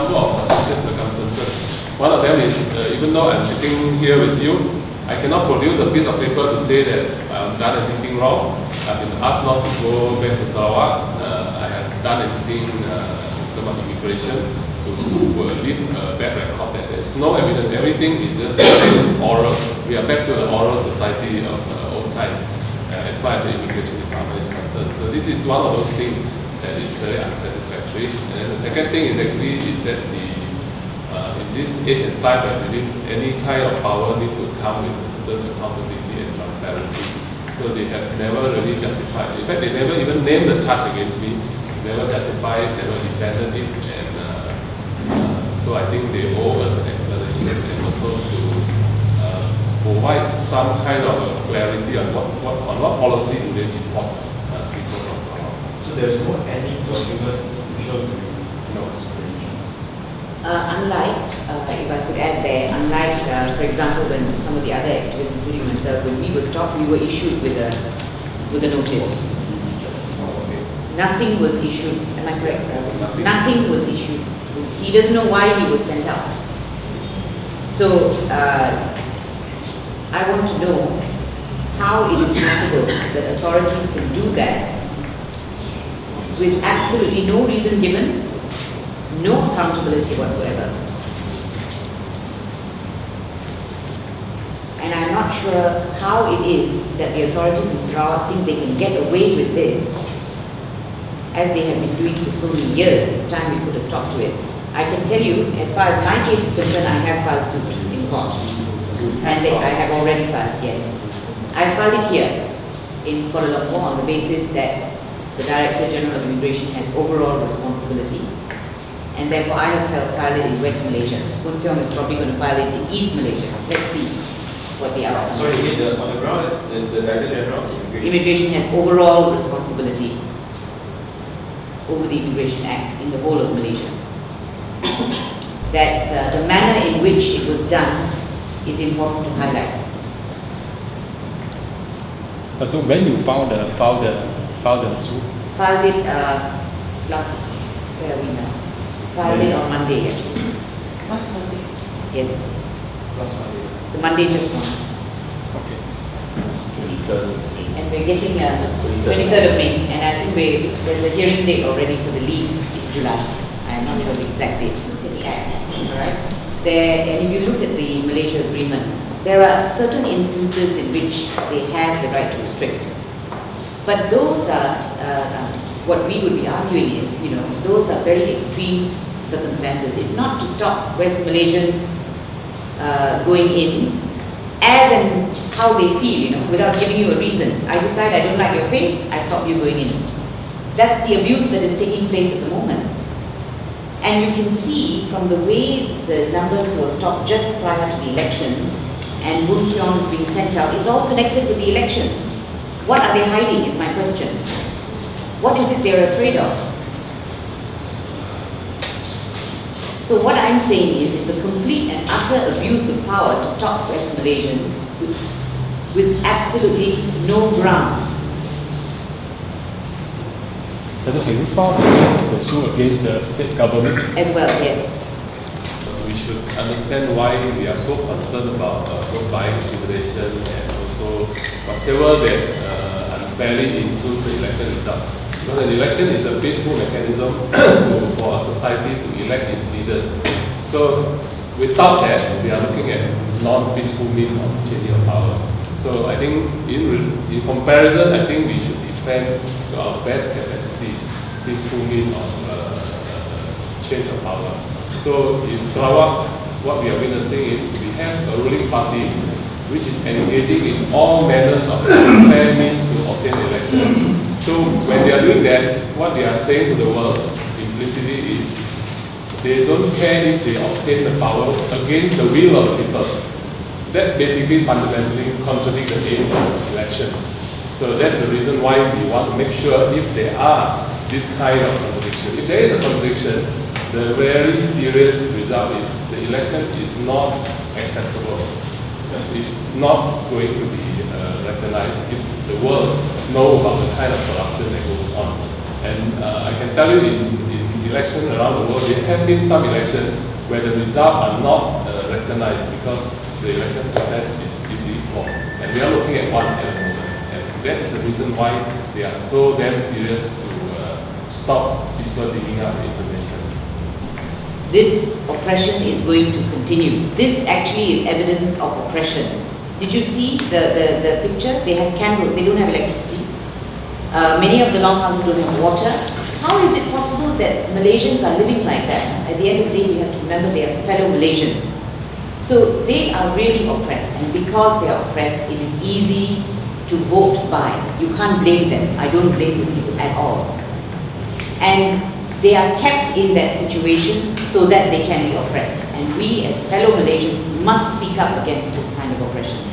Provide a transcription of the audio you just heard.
number of suspicious circumstances. One of them is, even though I'm sitting here with you, I cannot produce a piece of paper to say that I've done anything wrong. I've been asked not to go back to Sarawak. I have done anything in terms of immigration to leave a bad record. That there's no evidence. Everything is just oral. We are back to the oral society of old time, as far as the immigration department is concerned. So this is one of those things that is very unsatisfactory. And then the second thing is actually that in this age and time, I believe any kind of power need to come with a certain accountability and transparency. So they have never really justified. In fact, they never even named the charge against me. Never justified, never defended it, and so I think they owe us an explanation and also to provide some kind of clarity on what policy do they deport people from Sarawak. So there's no any document to show to you? No. Unlike, if I could add there, unlike, for example, when some of the other activists, including myself, when we were stopped, we were issued with a notice. Nothing was issued. Am I correct? Nothing was issued. He doesn't know why he was sent out. So I want to know how it is possible that authorities can do that with absolutely no reason given, no accountability whatsoever. And I'm not sure how it is that the authorities in Sarawak think they can get away with this, as they have been doing for so many years. It's time we put a stop to it. I can tell you, as far as my case is concerned, I have filed suit in court. And I have already filed, yes. I filed it here in Kuala Lumpur on the basis that the Director General of Immigration has overall responsibility. And therefore I have filed it in West Malaysia. Boon Kiong is probably going to file it in East Malaysia. Let's see what the outcome is. Sorry, on the ground, the Director General of Immigration has overall responsibility over the Immigration Act in the whole of Malaysia. That the manner in which it was done is important to highlight. But when you filed the suit? Filed it last, where are we now? Filed it on Monday actually. Last Monday? Yes. Last Monday. The Monday just gone. Okay. 23rd of May. And we're getting 23rd of May, and I think there's a hearing date already for the leave in July. I am not sure the exact date. Look at the act, alright? And if you look at the Malaysia agreement, there are certain instances in which they have the right to restrict. But those are, what we would be arguing is, those are very extreme circumstances. It's not to stop West Malaysians going in as and how they feel, without giving you a reason. I decide I don't like your face, I stop you going in. That's the abuse that is taking place at the moment. And you can see from the way the numbers were stopped just prior to the elections and Boon Kiong is being sent out, it's all connected with the elections. What are they hiding is my question. What is it they're afraid of? So what I'm saying is it's a complete and utter abuse of power to stop West Malaysians with absolutely no grounds. Have you filed the suit against the state government? As well, yes. We should understand why we are so concerned about vote buying intimidation and also whatever that unfairly influence the election result. Because an election is a peaceful mechanism for a society to elect its leaders. So without that, we are looking at non-peaceful means of changing of power. So I think in comparison, I think we should defend to our best capacity peaceful means of change of power. So in Sarawak, what we are witnessing is we have a ruling party which is engaging in all manners of fair means to obtain election. So when they are doing that, what they are saying to the world implicitly is they don't care if they obtain the power against the will of the people. That basically fundamentally contradicts the aim of election. So that's the reason why we want to make sure if there are this kind of contradiction. If there is a contradiction, the very serious result is the election is not acceptable. It's not going to be recognized if the world know about the kind of corruption that goes on. And I can tell you in election around the world, there have been some elections where the results are not recognized because the election process is deeply flawed. And we are looking at one at the moment. And that is the reason why they are so damn serious to stop people digging up information. This oppression is going to continue. This actually is evidence of oppression. Did you see the picture? They have candles, they don't have electricity. Many of the longhouses don't have water. How is it possible that Malaysians are living like that? At the end of the day, we have to remember they are fellow Malaysians. So they are really oppressed, and because they are oppressed, it is easy to vote by. You can't blame them. I don't blame the people at all. And they are kept in that situation so that they can be oppressed. And we as fellow Malaysians must speak up against this kind of oppression.